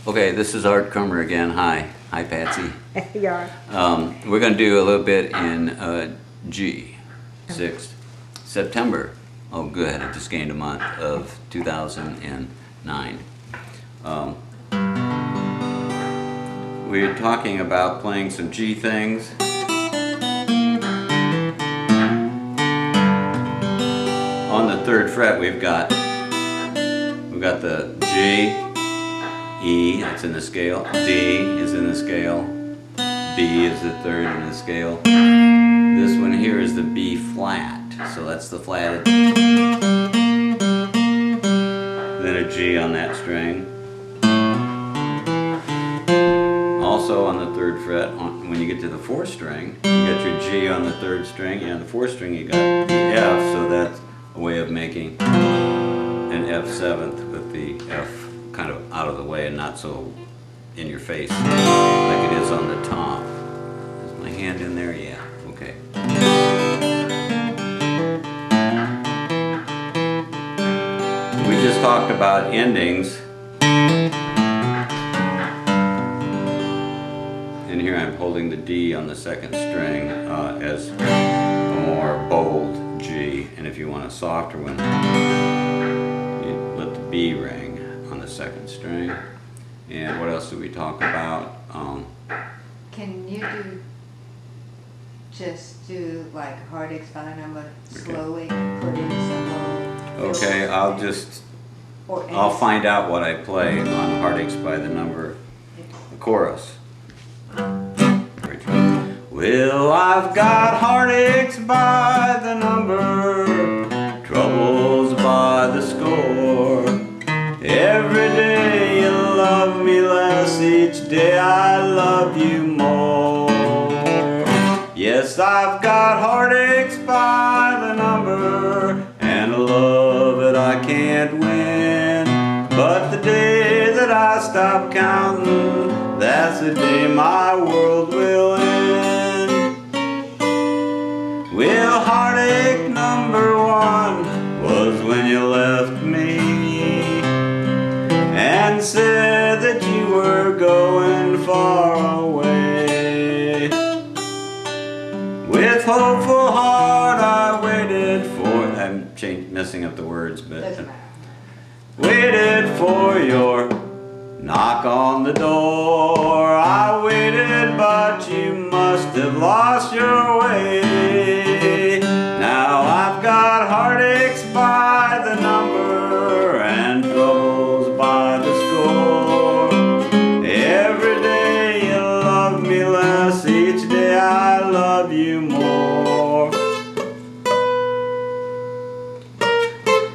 Okay, this is Art Crummer again. Hi. Hi, Patsy. You are. We're going to do a little bit in G, 6th September. Oh, good. I just gained a month of 2009. We're talking about playing some G things. On the 3rd fret we've got the G, E, that's in the scale, D is in the scale, B is the 3rd in the scale. This one here is the B flat, so that's the flatted. Then a G on that string. Also on the 3rd fret, when you get to the 4th string, you got your G on the 3rd string, and on the 4th string you got the F, so that's a way of making an F7th with the F kind of out of the way and not so in your face like it is on the top. Is my hand in there? Yeah. Okay. We just talked about endings. And here I'm holding the D on the 2nd string as a more bold G. And if you want a softer one, you let the B ring on the 2nd string. And what else did we talk about? Can you just do like Heartaches by number slowly, put in some little... Okay, I'll find out what I play on Heartaches by the number, the chorus. Well, I've got heartaches by the number, troubles by the score. Every day you love me less, each day I love you more. Yes, I've got heartaches by the number, and a love that I can't win. But the day that I stop counting, that's the day my world will end. Well, heartache number 1 was when you left me and said that you were going far away. With hopeful heart I waited for... I'm messing up the words, but... waited for your knock on the door. I waited, but you must have lost your way. Now I've got heartaches by the number and troubles by the score. Every day you love me less, each day I love you more.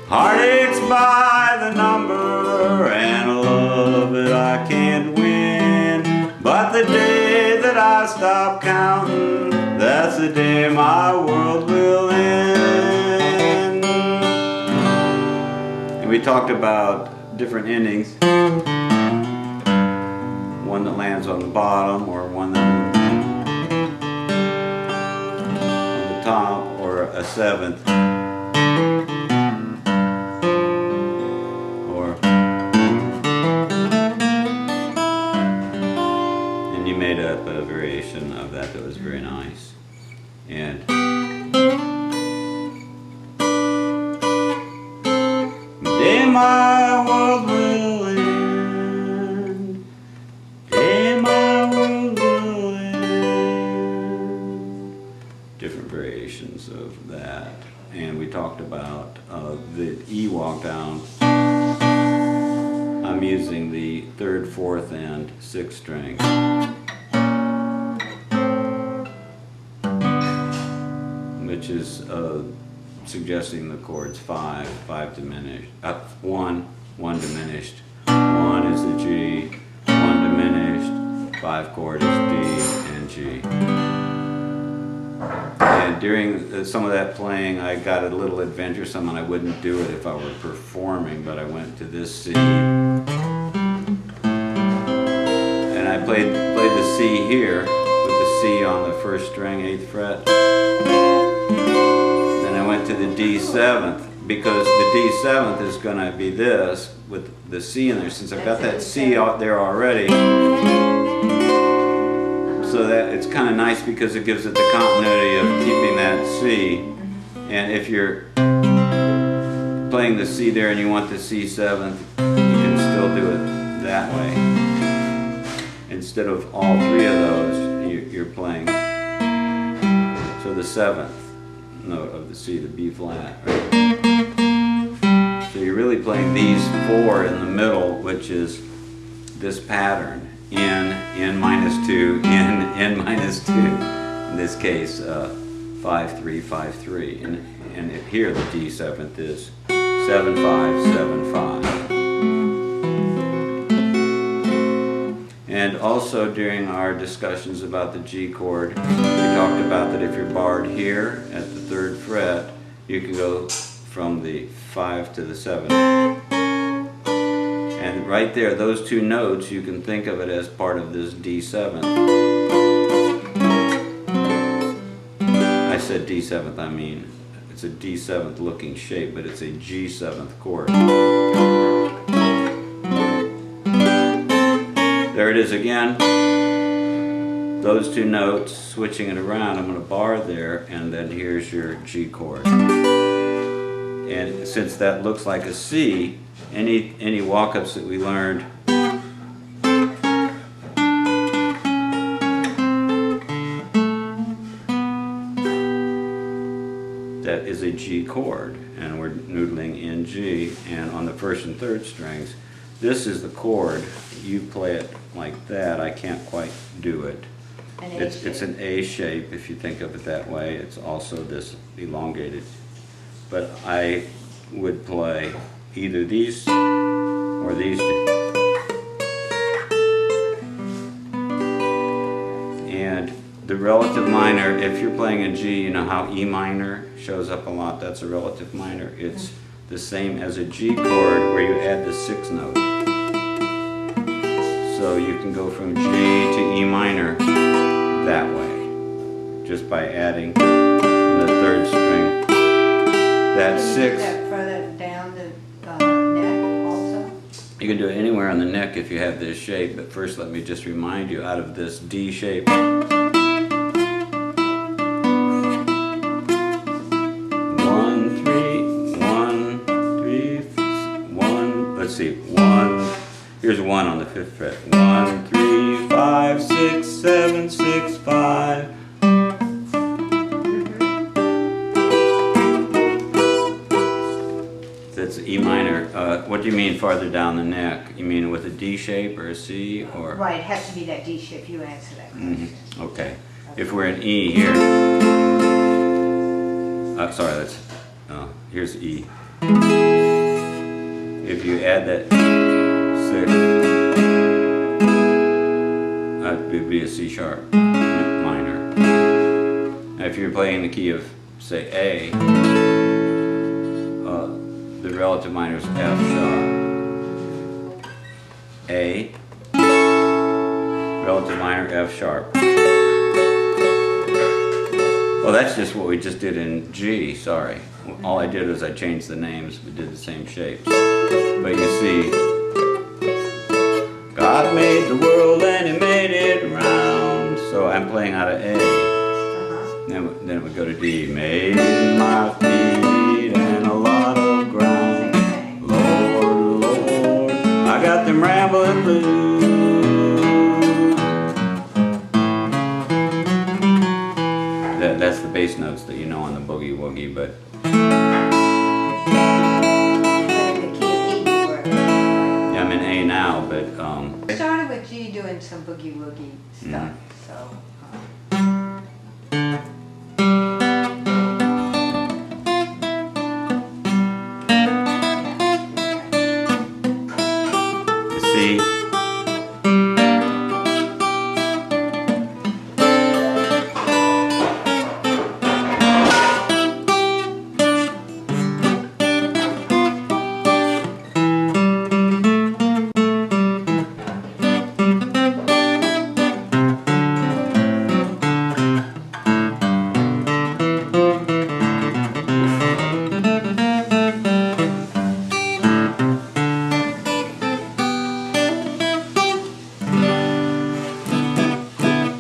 Heartaches by the number and a love that I can't win. But the day that I stop counting, that's the day my world will end. And we talked about different endings. One that lands on the bottom, or one that on the top, or a 7th. Made up a variation of that was very nice. And day my world will end, day my world will end. Different variations of that. And we talked about the E walk down. I'm using the 3rd, 4th, and 6th string. Which is suggesting the chords 5 diminished, 1 diminished, 1 is the G, 1 diminished, 5 chord is D and G. And during some of that playing I got a little adventuresome, and I wouldn't do it if I were performing, but I went to this C. And I played the C here, with the C on the 1st string, 8th fret. Then I went to the D7th, because the D7th is going to be this with the C in there, since I've got that C out there already. So that it's kind of nice because it gives it the continuity of keeping that C. And if you're playing the C there and you want the C7th, you can still do it that way. Instead of all three of those, you're playing. So the 7th note of the C, the B flat. Right? So you're really playing these four in the middle, which is this pattern. N minus 2, N minus 2. In this case, 5 3 5 3. And here the D7th is 7 5 7 5. And also during our discussions about the G chord, we talked about that if you're barred here at the 3rd fret, you can go from the 5 to the 7. And right there, those two notes, you can think of it as part of this D7th. I said D7th, I mean, it's a D7th looking shape, but it's a G7th chord. There it is again. Those two notes, switching it around, I'm going to bar there, and then here's your G chord. And since that looks like a C, any walk-ups that we learned that is a G chord, and we're noodling in G, and on the 1st and 3rd strings, this is the chord. You play it like that. I can't quite do it. It's an A shape if you think of it that way. It's also this elongated. But I would play either these or these two. And the relative minor, if you're playing a G, you know how E minor shows up a lot? That's a relative minor. It's the same as a G chord where you add the 6th note. So you can go from G to E minor that way, just by adding on the 3rd string. That 6. Further down the neck also? You can do it anywhere on the neck if you have this shape, but first let me just remind you, out of this D shape, 1 3 1 3 1. Let's see, 1. Here's 1 on the 5th fret. 1 3 5 6 7 6 5. That's E minor. What do you mean farther down the neck? You mean with a D shape or a C or? Right, it has to be that D shape. You answer that question. Okay. If we're in E here, sorry, that's here's E. If you add that 6, that would be a C sharp minor. Now, if you're playing the key of say A, the relative minor is F sharp. A, relative minor, F sharp. Well, that's just what we just did in G, sorry. All I did was I changed the names, but did the same shapes. But you see, God made the world and He made it round. So I'm playing out of A. Then it would go to D. Made my feet and a lot of ground. Lord, Lord, I got them rambling blues. That's the bass notes that you know on the boogie woogie, but yeah, I'm in A now, but I started with G doing some boogie woogie stuff, so